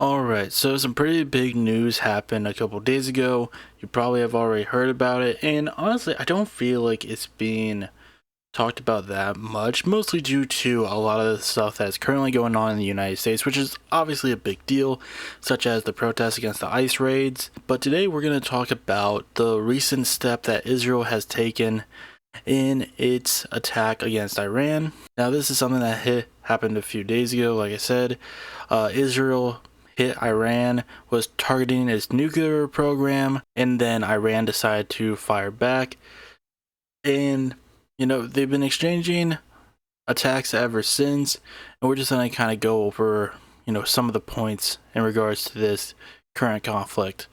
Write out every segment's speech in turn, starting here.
Alright, so some pretty big news happened a couple days ago. You probably have already heard about it, and honestly, I don't feel like it's being talked about that much, mostly due to a lot of the stuff that's currently going on in the United States, which is obviously a big deal, such as the protests against the ICE raids. But today we're going to talk about the recent step that Israel has taken in its attack against Iran. Now, this is something that happened a few days ago. Like I said, Israel hit Iran, was targeting its nuclear program, and then Iran decided to fire back. And, they've been exchanging attacks ever since, and we're just going to kind of go over, some of the points in regards to this current conflict.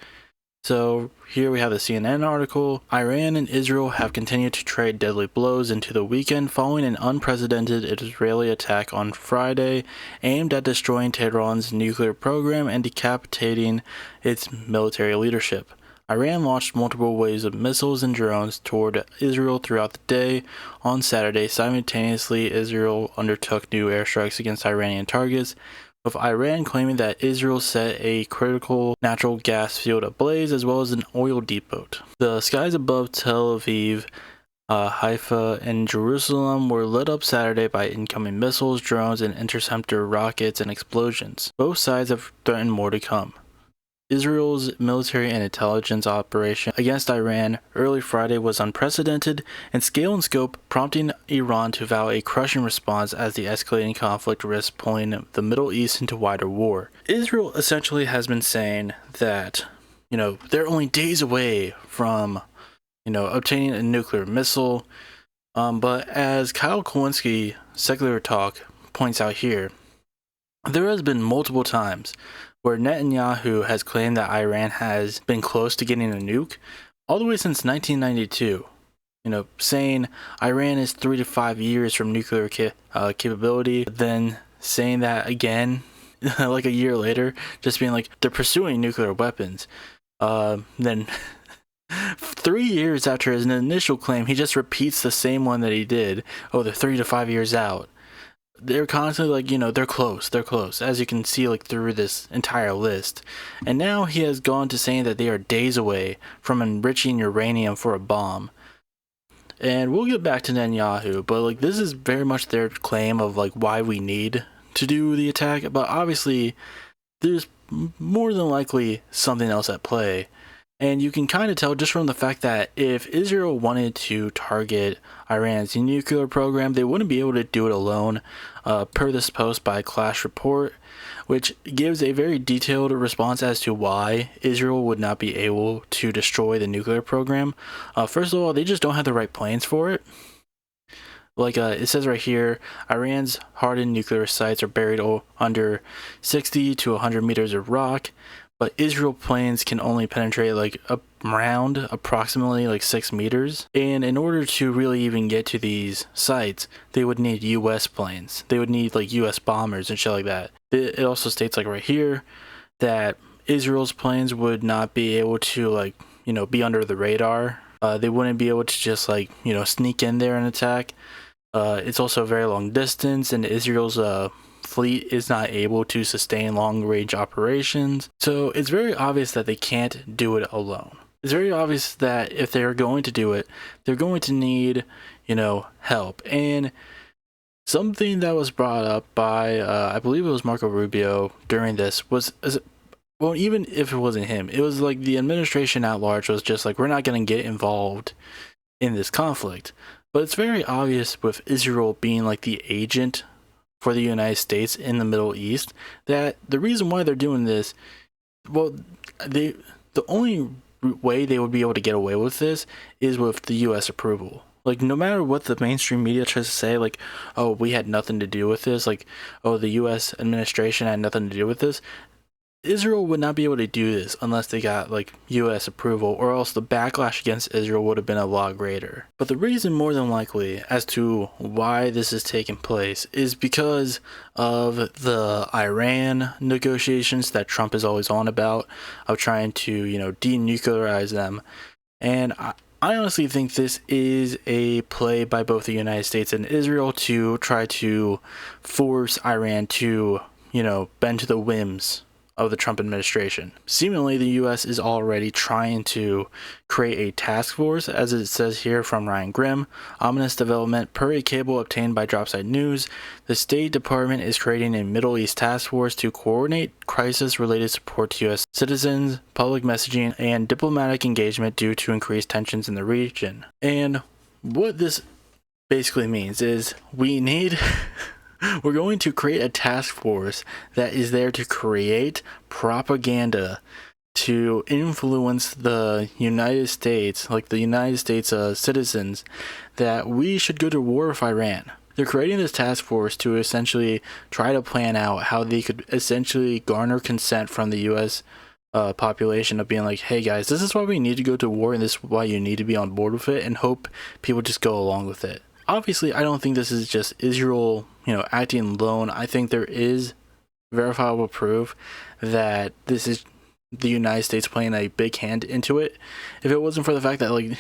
So here we have the CNN article. Iran and Israel have continued to trade deadly blows into the weekend following an unprecedented Israeli attack on Friday aimed at destroying Tehran's nuclear program and decapitating its military leadership. Iran launched multiple waves of missiles and drones toward Israel throughout the day. On Saturday, simultaneously, Israel undertook new airstrikes against Iranian targets, with Iran claiming that Israel set a critical natural gas field ablaze as well as an oil depot. The skies above Tel Aviv, Haifa, and Jerusalem were lit up Saturday by incoming missiles, drones, and interceptor rockets and explosions. Both sides have threatened more to come. Israel's military and intelligence operation against Iran early Friday was unprecedented in scale and scope, prompting Iran to vow a crushing response as the escalating conflict risks pulling the Middle East into wider war. Israel essentially has been saying that, they're only days away from, obtaining a nuclear missile. But as Kyle Kowinski, Secular Talk, points out here, there has been multiple times where Netanyahu has claimed that Iran has been close to getting a nuke all the way since 1992. Saying Iran is 3 to 5 years from nuclear capability, then saying that again, like a year later, just being like, they're pursuing nuclear weapons. Then 3 years after his initial claim, he just repeats the same one that he did. Oh, they're 3 to 5 years out. They're constantly like, they're close, as you can see, like, through this entire list. And now he has gone to saying that they are days away from enriching uranium for a bomb. And we'll get back to Netanyahu, but, like, this is very much their claim of, like, why we need to do the attack. But obviously, there's more than likely something else at play. And you can kind of tell just from the fact that if Israel wanted to target Iran's nuclear program, they wouldn't be able to do it alone, per this post by Clash Report, which gives a very detailed response as to why Israel would not be able to destroy the nuclear program. First of all, they just don't have the right plans for it. Like it says right here, Iran's hardened nuclear sites are buried under 60 to 100 meters of rock, but Israel planes can only penetrate like around approximately like 6 meters. And in order to really even get to these sites, they would need US planes. They would need like US bombers and shit like that. It also states like right here that Israel's planes would not be able to like, be under the radar. They wouldn't be able to just like, sneak in there and attack. It's also a very long distance, and Israel's fleet is not able to sustain long-range operations. So it's very obvious that they can't do it alone. It's very obvious that if they're going to do it, they're going to need, help. And something that was brought up by, I believe it was Marco Rubio during this was, well, even if it wasn't him, it was like the administration at large was just like, we're not going to get involved in this conflict. But it's very obvious with Israel being like the agent for the United States in the Middle East that the reason why they're doing this, well, the only way they would be able to get away with this is with the US approval. Like, no matter what the mainstream media tries to say, like, oh, we had nothing to do with this, like, oh, the US administration had nothing to do with this, Israel would not be able to do this unless they got like US approval, or else the backlash against Israel would have been a lot greater. But the reason more than likely as to why this is taking place is because of the Iran negotiations that Trump is always on about, of trying to, denuclearize them. And I honestly think this is a play by both the United States and Israel to try to force Iran to, bend to the whims of the Trump administration. Seemingly, the U.S. is already trying to create a task force, as it says here from Ryan Grimm. Ominous development. Per a cable obtained by Dropsite News, the State Department is creating a Middle East task force to coordinate crisis-related support to U.S. citizens, public messaging, and diplomatic engagement due to increased tensions in the region. And what this basically means is we're going to create a task force that is there to create propaganda to influence the United States, like the United States citizens, that we should go to war with Iran. They're creating this task force to essentially try to plan out how they could essentially garner consent from the U.S. Population of being like, hey guys, this is why we need to go to war, and this is why you need to be on board with it, and hope people just go along with it. Obviously, I don't think this is just Israel, acting alone. I think there is verifiable proof that this is the United States playing a big hand into it. If it wasn't for the fact that,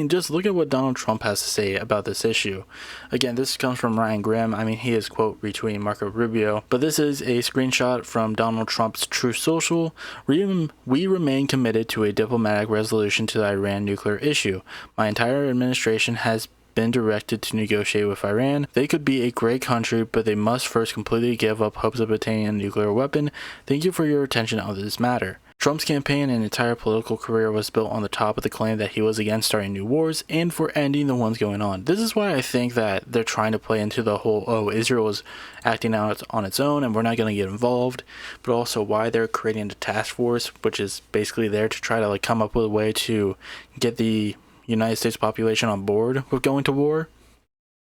just look at what Donald Trump has to say about this issue. Again, this comes from Ryan Grimm. He is, quote, retweeting Marco Rubio. But this is a screenshot from Donald Trump's Truth Social. We remain committed to a diplomatic resolution to the Iran nuclear issue. My entire administration has been directed to negotiate with Iran. They could be a great country, but they must first completely give up hopes of obtaining a nuclear weapon. Thank you for your attention on this matter. Trump's campaign and entire political career was built on the top of the claim that he was against starting new wars and for ending the ones going on. This is why I think that they're trying to play into the whole, Israel is acting out on its own and we're not going to get involved, but also why they're creating a task force, which is basically there to try to come up with a way to get the United States population on board with going to war,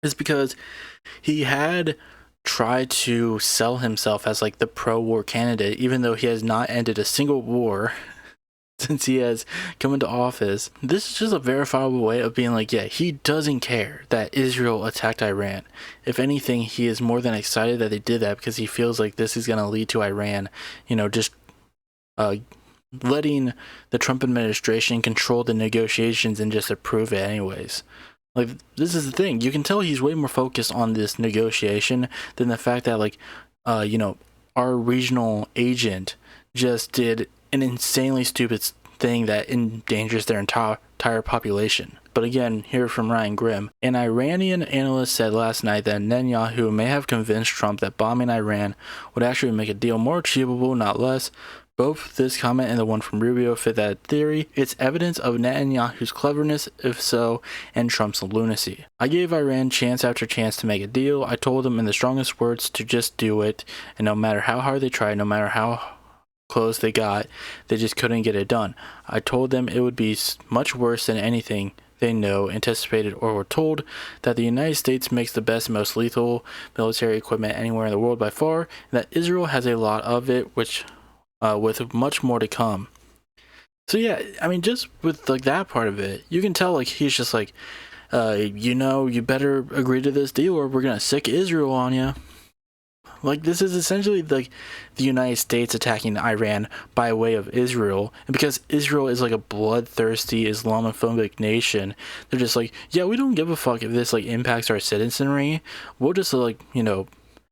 is because he had tried to sell himself as the pro-war candidate, even though he has not ended a single war since he has come into office. This is just a verifiable way of being he doesn't care that Israel attacked Iran. If anything, he is more than excited that they did that because he feels like this is going to lead to Iran, letting the Trump administration control the negotiations and just approve it anyways. This is the thing. You can tell he's way more focused on this negotiation than the fact that, our regional agent just did an insanely stupid thing that endangers their entire population. But again, here from Ryan Grimm, an Iranian analyst said last night that Netanyahu may have convinced Trump that bombing Iran would actually make a deal more achievable, not less. Both this comment and the one from Rubio fit that theory. It's evidence of Netanyahu's cleverness, if so, and Trump's lunacy. I gave Iran chance after chance to make a deal. I told them in the strongest words to just do it, and no matter how hard they tried, no matter how close they got, they just couldn't get it done. I told them it would be much worse than anything they know, anticipated, or were told, that the United States makes the best, most lethal military equipment anywhere in the world by far, and that Israel has a lot of it, with much more to come. So yeah, just with that part of it, you can tell he's just you better agree to this deal or we're gonna sick Israel on you. This is essentially the United States attacking Iran by way of Israel, and because Israel is a bloodthirsty Islamophobic nation, they're just yeah, we don't give a fuck if this impacts our citizenry. We'll just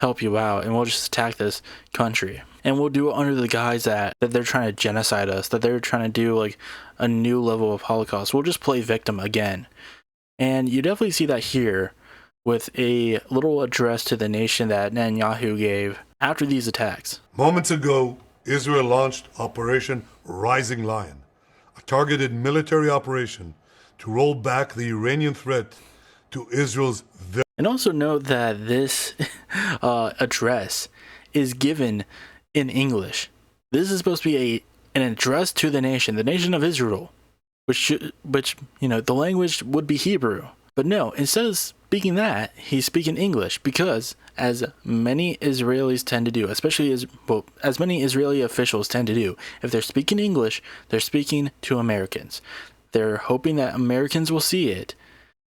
help you out and we'll just attack this country. And we'll do it under the guise that they're trying to genocide us, that they're trying to do a new level of Holocaust. We'll just play victim again. And you definitely see that here with a little address to the nation that Netanyahu gave after these attacks. Moments ago, Israel launched Operation Rising Lion, a targeted military operation to roll back the Iranian threat to Israel's. And also note that this address is given in English. This is supposed to be an address to the nation of Israel, which the language would be Hebrew. But no, instead of speaking that, he's speaking English because, as many Israelis tend to do, especially as many Israeli officials tend to do, if they're speaking English, they're speaking to Americans. They're hoping that Americans will see it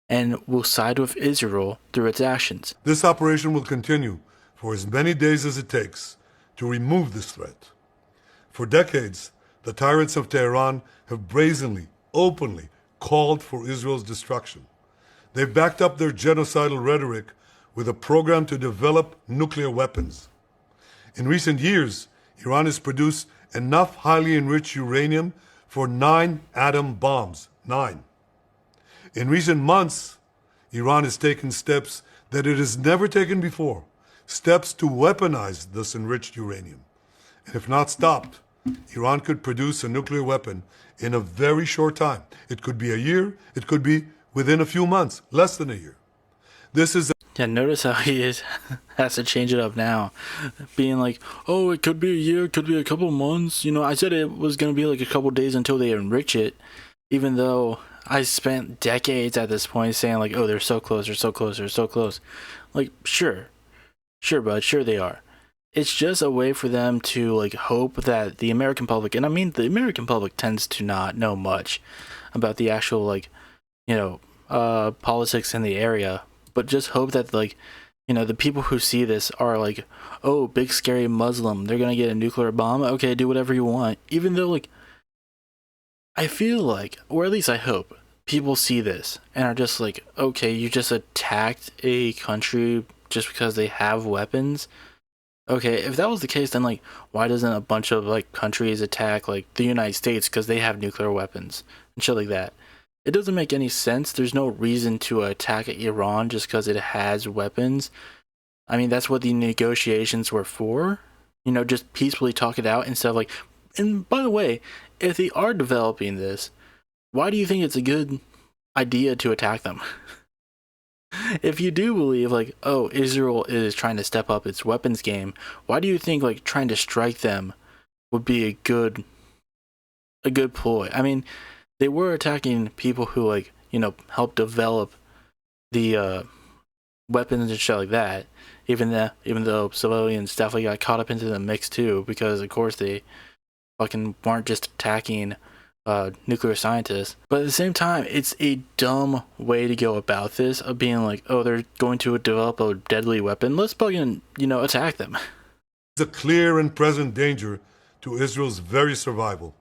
and will side with Israel through its actions. This operation will continue for as many days as it takes to remove this threat. For decades, the tyrants of Tehran have brazenly, openly called for Israel's destruction. They've backed up their genocidal rhetoric with a program to develop nuclear weapons. In recent years, Iran has produced enough highly enriched uranium for 9 atom bombs. 9. In recent months, Iran has taken steps that it has never taken before, steps to weaponize this enriched uranium. And if not stopped, Iran could produce a nuclear weapon in a very short time. It could be a year, it could be within a few months, less than a year. This is Yeah, notice how he has to change it up now, being like, oh, it could be a year, it could be a couple months. You know, I said it was gonna be like a couple days until they enrich it, even though I spent decades at this point saying like, oh, they're so close, they're so close, they're so close. Like, sure, bud, sure they are. It's just a way for them to like hope that the American public, and I mean the American public tends to not know much about the actual like, politics in the area, but just hope that like, the people who see this are like, oh, big scary Muslim, they're gonna get a nuclear bomb. Okay, do whatever you want. Even though like, I feel like, or at least I hope, people see this and are just like, okay, you just attacked a country just because they have weapons. Okay, if that was the case, then like, why doesn't a bunch of like countries attack like the United States because they have nuclear weapons and shit like that? It doesn't make any sense. There's no reason to attack Iran just because it has weapons. I mean, that's what the negotiations were for. Just peacefully talk it out instead of like. And by the way, if they are developing this, why do you think it's a good idea to attack them? If you do believe like, oh, Israel is trying to step up its weapons game, why do you think like trying to strike them would be a good ploy? I mean, they were attacking people who like, helped develop the weapons and shit like that. Even though civilians definitely got caught up into the mix too, because of course they fucking weren't just attacking nuclear scientists. But at the same time, it's a dumb way to go about this, of being like, oh, they're going to develop a deadly weapon, let's fucking attack them. a clear and present danger to Israel's very survival.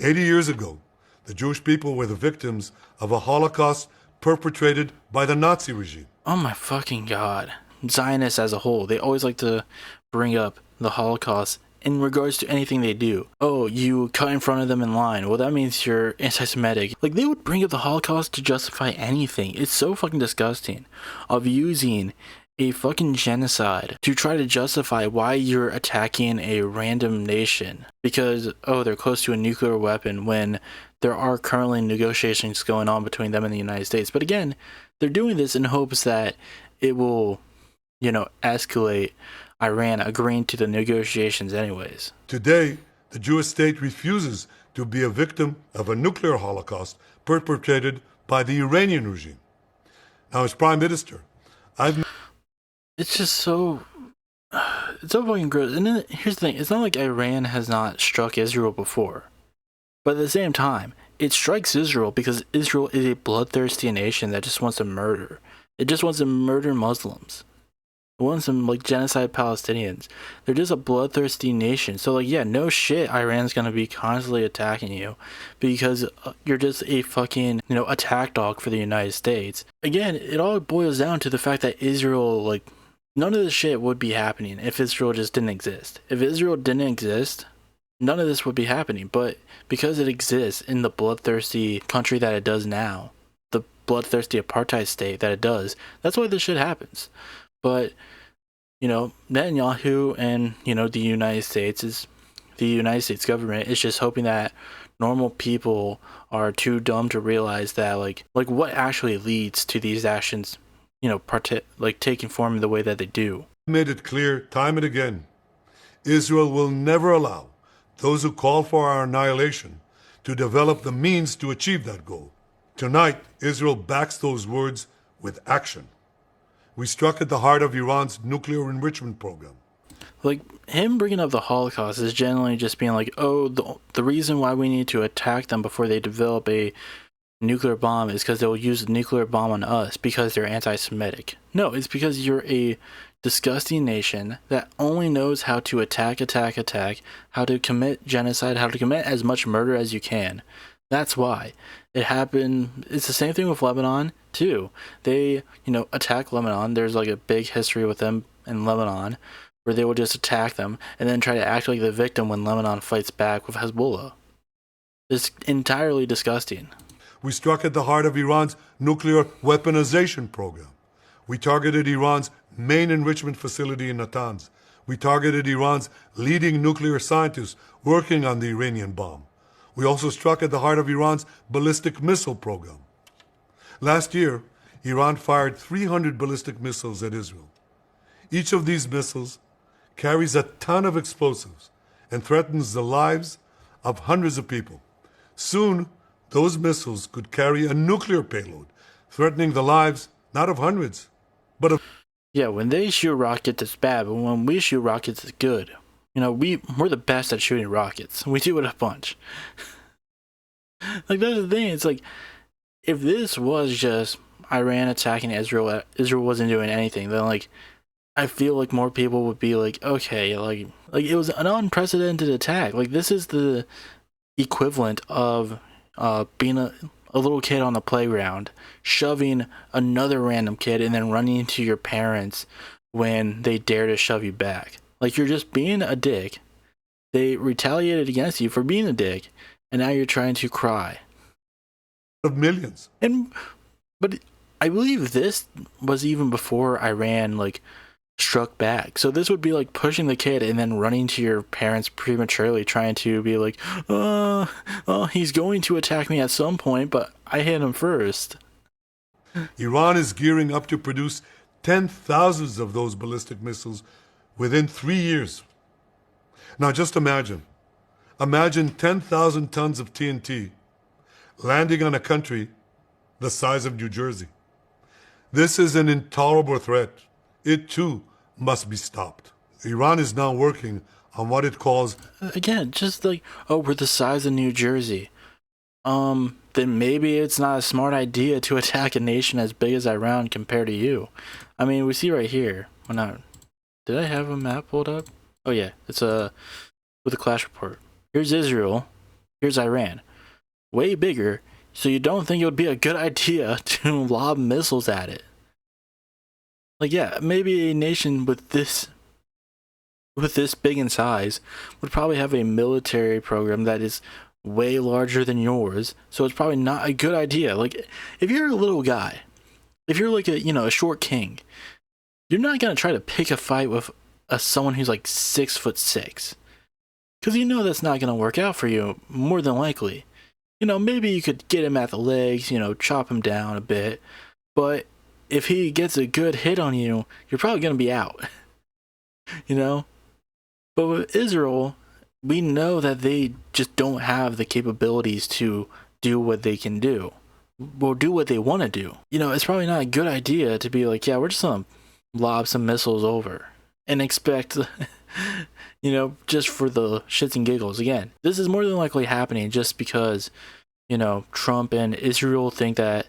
80 years ago, the Jewish people were the victims of a Holocaust perpetrated by the Nazi regime. Oh my fucking god. Zionists as a whole, they always like to bring up the Holocaust in regards to anything they do. Oh, you cut in front of them in line. Well, that means you're anti-Semitic. Like, they would bring up the Holocaust to justify anything. It's so fucking disgusting of using a fucking genocide to try to justify why you're attacking a random nation because, oh, they're close to a nuclear weapon, when there are currently negotiations going on between them and the United States. But again, they're doing this in hopes that it will, escalate Iran agreeing to the negotiations anyways. Today, the Jewish state refuses to be a victim of a nuclear holocaust perpetrated by the Iranian regime. Now, as Prime Minister, It's just so... It's so fucking gross. And then, here's the thing. It's not like Iran has not struck Israel before. But at the same time, it strikes Israel because Israel is a bloodthirsty nation that just wants to murder. It just wants to murder Muslims. It wants to, genocide Palestinians. They're just a bloodthirsty nation. So, yeah, no shit Iran's gonna be constantly attacking you because you're just a fucking, attack dog for the United States. Again, it all boils down to the fact that Israel, none of this shit would be happening if Israel just didn't exist. If Israel didn't exist, none of this would be happening. But because it exists in the bloodthirsty country that it does now, the bloodthirsty apartheid state that it does, that's why this shit happens. But, Netanyahu and, the United States government is just hoping that normal people are too dumb to realize that, what actually leads to these actions, taking form in the way that they do. made it clear time and again, Israel will never allow those who call for our annihilation to develop the means to achieve that goal. Tonight, Israel backs those words with action. We struck at the heart of Iran's nuclear enrichment program. Him bringing up the Holocaust is generally just being like, oh, the reason why we need to attack them before they develop a nuclear bomb is because they'll use a nuclear bomb on us because they're anti-Semitic. No, it's because you're a disgusting nation that only knows how to attack, how to commit genocide, how to commit as much murder as you can. That's why. It happened. It's the same thing with Lebanon, too. They, attack Lebanon. There's a big history with them in Lebanon where they will just attack them and then try to act like the victim when Lebanon fights back with Hezbollah. It's entirely disgusting. We struck at the heart of Iran's nuclear weaponization program. We targeted Iran's main enrichment facility in Natanz. We targeted Iran's leading nuclear scientists working on the Iranian bomb. We also struck at the heart of Iran's ballistic missile program. Last year, Iran fired 300 ballistic missiles at Israel. Each of these missiles carries a ton of explosives and threatens the lives of hundreds of people. Soon, those missiles could carry a nuclear payload, threatening the lives not of hundreds, but of... Yeah, when they shoot rockets, it's bad, but when we shoot rockets, it's good. You know, we're the best at shooting rockets. We do it a bunch. Like, that's the thing. It's like, if this was just Iran attacking Israel, Israel wasn't doing anything, then, like, I feel like more people would be like, okay, like it was an unprecedented attack. Like, this is the equivalent of being a little kid on the playground, shoving another random kid and then running into your parents when they dare to shove you back. Like, you're just being a dick. They retaliated against you for being a dick, and now you're trying to cry. Of millions. But I believe this was even before Iran, like, struck back. So this would be like pushing the kid and then running to your parents prematurely, trying to be like, he's going to attack me at some point, but I hit him first. Iran is gearing up to produce 10,000 of those ballistic missiles within 3 years. Now just imagine 10,000 tons of TNT landing on a country the size of New Jersey. This is an intolerable threat. It too must be stopped. Iran is now working on what it calls... Again, just like, oh, we're the size of New Jersey. Then maybe it's not a smart idea to attack a nation as big as Iran compared to you. I mean, we see right here. Did I have a map pulled up? Oh yeah, it's with a clash report. Here's Israel. Here's Iran. Way bigger, so you don't think it would be a good idea to lob missiles at it. Like, yeah, maybe a nation with this big in size would probably have a military program that is way larger than yours, so it's probably not a good idea. Like, if you're a little guy, if you're like a short king, you're not gonna try to pick a fight with someone who's like 6'6", because you know that's not gonna work out for you, more than likely. Maybe you could get him at the legs, chop him down a bit, but if he gets a good hit on you, you're probably going to be out. But with Israel, we know that they just don't have the capabilities to do what they can do, or do what they want to do. It's probably not a good idea to be like, yeah, we're just going to lob some missiles over and expect, just for the shits and giggles. Again, this is more than likely happening just because, Trump and Israel think that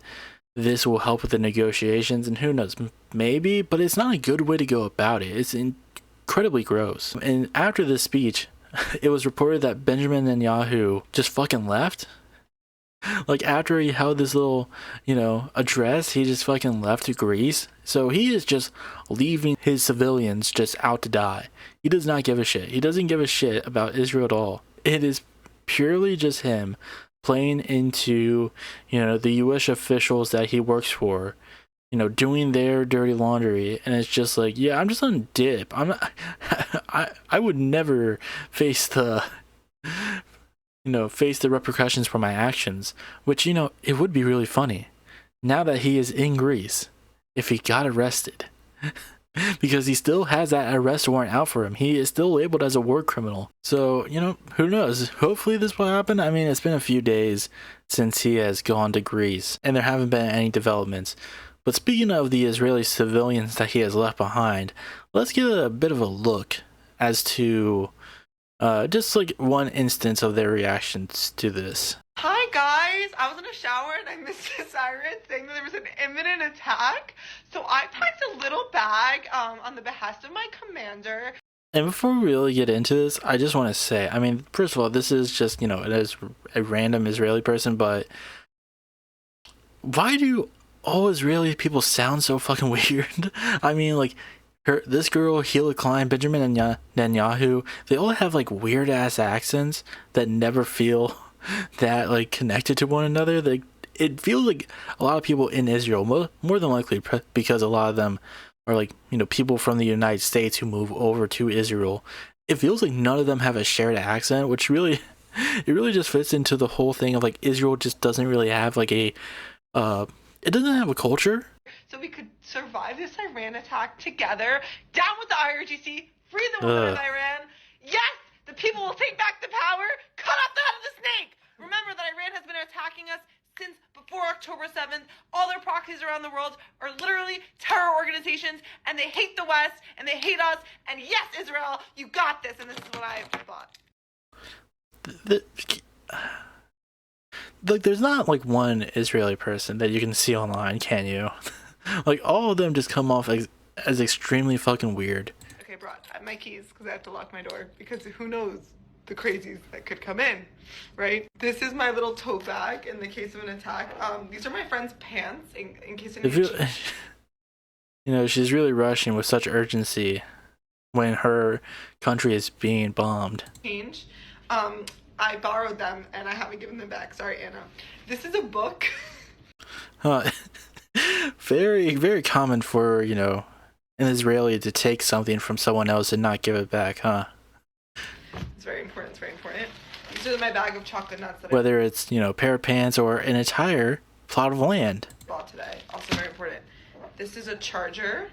this will help with the negotiations, and who knows, maybe, but it's not a good way to go about it. It's incredibly gross. And after this speech, it was reported that Benjamin Netanyahu just fucking left. Like, after he held this little, address, he just fucking left to Greece. So he is just leaving his civilians just out to die. He does not give a shit. He doesn't give a shit about Israel at all. It is purely just him playing into, the U.S. officials that he works for, doing their dirty laundry, and it's just like, yeah, I'm just on dip. I'm not, I would never face the, face the repercussions for my actions, which, it would be really funny now that he is in Greece if he got arrested. Because he still has that arrest warrant out for him. He is still labeled as a war criminal. So, who knows? Hopefully this will happen. I mean, it's been a few days since he has gone to Greece, and there haven't been any developments. But speaking of the Israeli civilians that he has left behind, let's get a bit of a look as to just like one instance of their reactions to this. Hi guys, I was in a shower and I missed a siren saying that there was an imminent attack. So I packed a little bag on the behest of my commander. And before we really get into this, I just want to say, I mean, first of all, this is just, it is a random Israeli person, but why do all Israeli people sound so fucking weird? I mean, like, this girl, Hila Klein, Benjamin Netanyahu, they all have like weird ass accents that never feel that like connected to one another. Like it feels like a lot of people in Israel, more than likely because a lot of them are like, you know, people from the United States who move over to Israel. It feels like none of them have a shared accent, which really, it really just fits into the whole thing of like Israel just doesn't really have like a, it doesn't have a culture. So we could survive this Iran attack together. Down with the IRGC, free the women of Iran. Yes, the people will take back the power. Cut off the head of the snake. Remember that Iran has been attacking us since before October 7th. All their proxies around the world are literally terror organizations, and they hate the West, and they hate us. And yes, Israel, you got this. And this is what I have thought. Like, there's not like one Israeli person that you can see online, can you? Like, all of them just come off as extremely fucking weird. Okay, brought my keys because I have to lock my door because who knows the crazies that could come in, right? This is my little tote bag in the case of an attack. These are my friend's pants in case of you know, she's really rushing with such urgency when her country is being bombed. Change. I borrowed them and I haven't given them back. Sorry, Anna. This is a book. Very, very common for, you know, an Israeli to take something from someone else and not give it back, huh? It's very important. It's very important. These are my bag of chocolate nuts. Whether it's, you know, a pair of pants or an entire plot of land. Bought today. Also very important. This is a charger.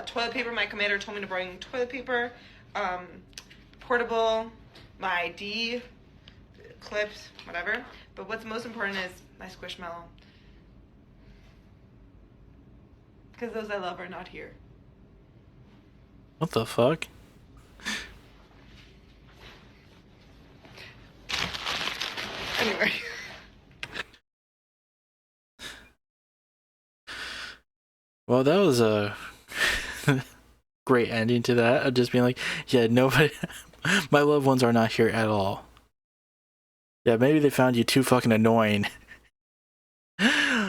Toilet paper. My commander told me to bring toilet paper. Portable. My ID. Clips. Whatever. But what's most important is my Squishmallow. Because those I love are not here. What the fuck? Anyway. Well, that was a great ending to that. Of just being like, yeah, nobody, my loved ones are not here at all. Yeah, maybe they found you too fucking annoying.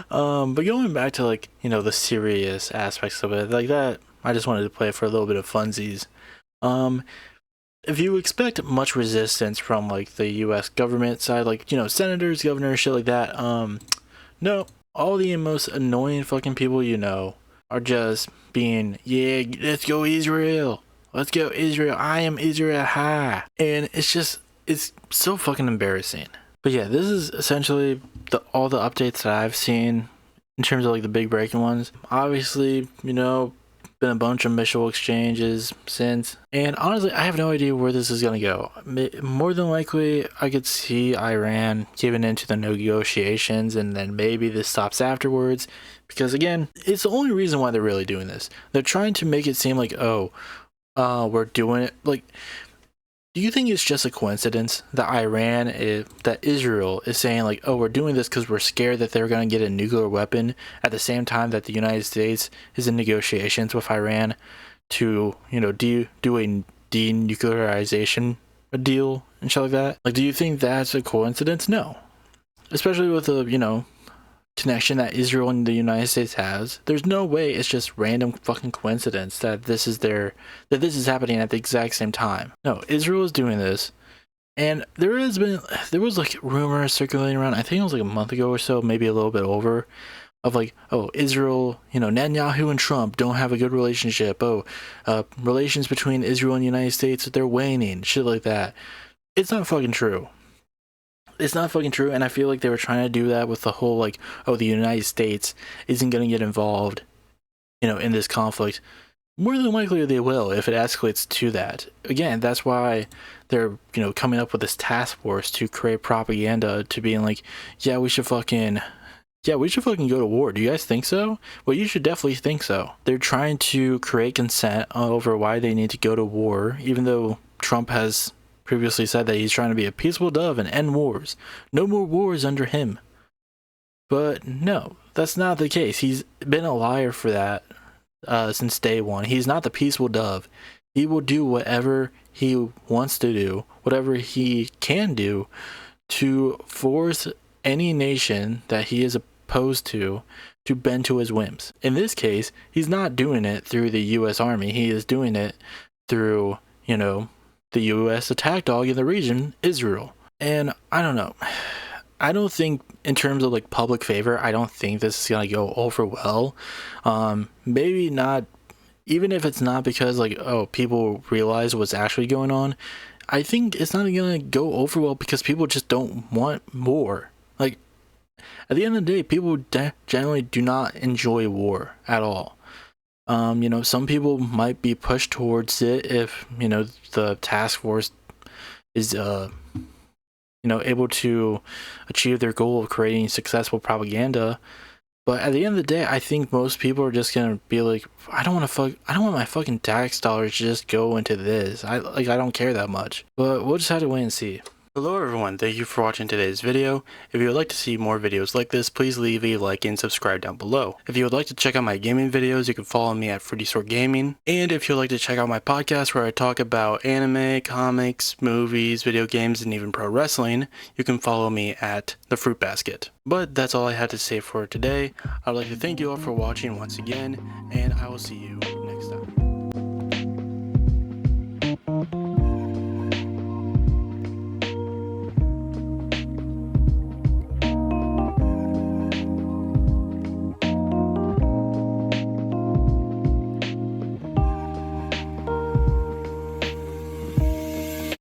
But going back to like, you know, the serious aspects of it, like that, I just wanted to play it for a little bit of funsies. If you expect much resistance from like the U.S. government side, like, you know, senators, governors, shit like that, no, all the most annoying fucking people you know are just being, yeah, let's go Israel, let's go Israel, I am Israel, ha, and it's so fucking embarrassing. But yeah, this is essentially all the updates that I've seen in terms of like the big breaking ones. Obviously, you know, been a bunch of missile exchanges since, and honestly I have no idea where this is gonna go. More than likely I could see Iran giving into the negotiations, and then maybe this stops afterwards, because again, it's the only reason why they're really doing this. They're trying to make it seem like, oh, we're doing it. Like, do you think it's just a coincidence that that Israel is saying like, oh, we're doing this because we're scared that they're going to get a nuclear weapon at the same time that the United States is in negotiations with Iran to, you know, do a denuclearization deal and shit like that? Like, do you think that's a coincidence? No. Especially with the, you know, connection that Israel and the United States has. There's no way it's just random fucking coincidence that this is happening at the exact same time. No, Israel is doing this, and there was like rumors circulating around, I think it was like a month ago or so, maybe a little bit over, of like, oh, Israel, you know, Netanyahu and Trump don't have a good relationship. Oh, relations between Israel and the United States, they're waning, shit like that. It's not fucking true. It's not fucking true, and I feel like they were trying to do that with the whole, like, oh, the United States isn't going to get involved, you know, in this conflict. More than likely they will if it escalates to that. Again, that's why they're, you know, coming up with this task force to create propaganda, to being like, yeah, we should fucking go to war. Do you guys think so? Well, you should definitely think so. They're trying to create consent over why they need to go to war, even though Trump has previously said that he's trying to be a peaceful dove and end wars. No more wars under him. But no, that's not the case. He's been a liar for that since day one. He's not the peaceful dove. He will do whatever he wants to do, whatever he can do, to force any nation that he is supposed to bend to his whims. In this case, he's not doing it through the US Army. He is doing it through, the US attack dog in the region, Israel. And I don't know. I don't think, in terms of like public favor, I don't think this is gonna go over well. Maybe not, even if it's not because like, oh, people realize what's actually going on. I think it's not gonna go over well because people just don't want more. Like, at the end of the day, people generally do not enjoy war at all. Some people might be pushed towards it if, the task force is, able to achieve their goal of creating successful propaganda. But at the end of the day, I think most people are just gonna be like, I don't want my fucking tax dollars to just go into this. I don't care that much. But we'll just have to wait and see. Hello everyone, thank you for watching today's video. If you would like to see more videos like this, please leave a like and subscribe down below. If you would like to check out my gaming videos, you can follow me at FruitySaur Gaming. And if you'd like to check out my podcast where I talk about anime, comics, movies, video games, and even pro wrestling, you can follow me at The Fruit Basket. But that's all I had to say for today. I'd like to thank you all for watching once again, and I will see you next time.